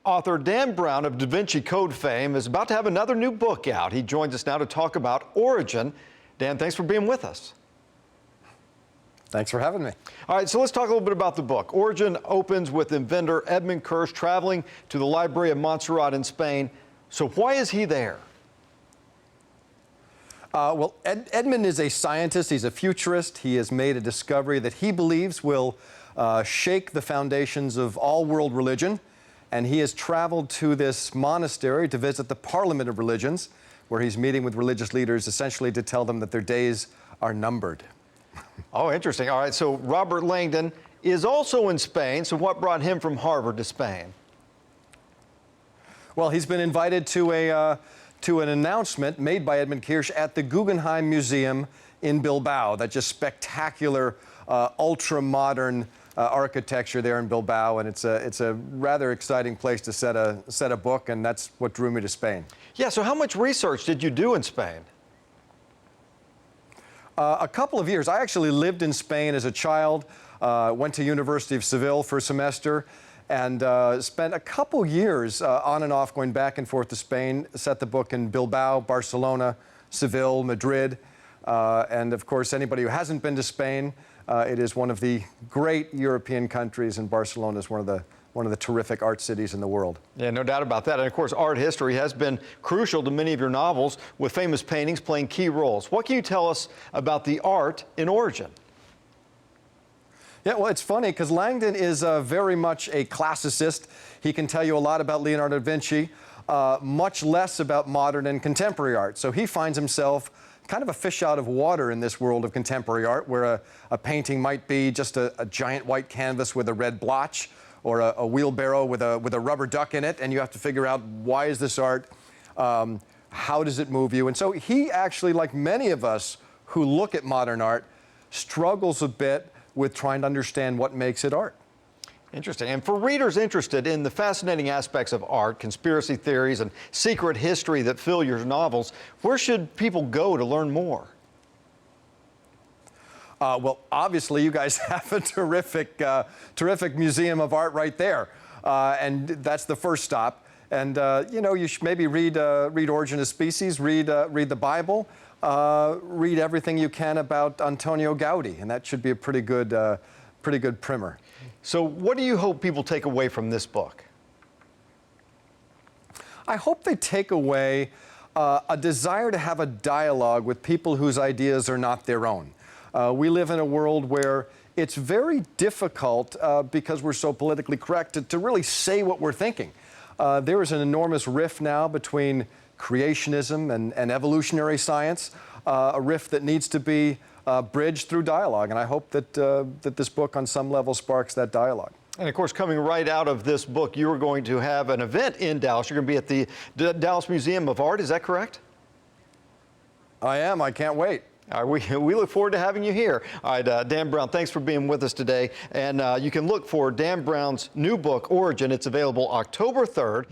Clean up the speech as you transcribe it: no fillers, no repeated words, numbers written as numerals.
Author Dan Brown of Da Vinci Code fame is about to have another new book out. He joins us now to talk about Origin. Dan, thanks for being with us. Thanks for having me. All right, so let's talk a little bit about the book. Origin opens with inventor Edmund Kirsch traveling to the Library of Montserrat in Spain. So why is he there? Edmund is a scientist. He's a futurist. He has made a discovery that he believes will shake the foundations of all world religion. And he has traveled to this monastery to visit the Parliament of Religions, where he's meeting with religious leaders essentially to tell them that their days are numbered. Oh, interesting. All right, so Robert Langdon is also in Spain. So what brought him from Harvard to Spain? Well, he's been invited to an announcement made by Edmund Kirsch at the Guggenheim Museum in Bilbao. That just spectacular, ultra-modern architecture there in Bilbao, and it's a rather exciting place to set a book, and that's what drew me to Spain. Yeah, so how much research did you do in Spain? A couple of years. I actually lived in Spain as a child, went to University of Seville for a semester, and spent a couple years on and off going back and forth to Spain, set the book in Bilbao, Barcelona, Seville, Madrid, and of course anybody who hasn't been to Spain, it is one of the great European countries, and Barcelona is one of the terrific art cities in the world. Yeah, no doubt about that. And of course, art history has been crucial to many of your novels, with famous paintings playing key roles. What can you tell us about the art in Origin? Yeah, well, it's funny because Langdon is very much a classicist. He can tell you a lot about Leonardo da Vinci, much less about modern and contemporary art. So he finds himself kind of a fish out of water in this world of contemporary art, where a painting might be just a giant white canvas with a red blotch, or a wheelbarrow with a rubber duck in it, and you have to figure out, why is this art? How does it move you? And so he actually, like many of us who look at modern art, struggles a bit with trying to understand what makes it art. Interesting. And for readers interested in the fascinating aspects of art, conspiracy theories, and secret history that fill your novels, where should people go to learn more? Well, obviously, you guys have a terrific museum of art right there, and that's the first stop. And you know, you should maybe read Origin of Species, read the Bible, read everything you can about Antonio Gaudi, and that should be a pretty good primer. So, what do you hope people take away from this book? I hope they take away a desire to have a dialogue with people whose ideas are not their own. We live in a world where it's very difficult, because we're so politically correct, to really say what we're thinking. There is an enormous rift now between creationism and evolutionary science, a rift that needs to be bridged through dialogue. And I hope that this book on some level sparks that dialogue. And of course, coming right out of this book, you are going to have an event in Dallas. You're going to be at the Dallas Museum of Art. Is that correct? I am. I can't wait. All right, we look forward to having you here. All right, Dan Brown, thanks for being with us today. And you can look for Dan Brown's new book, Origin. It's available October 3rd.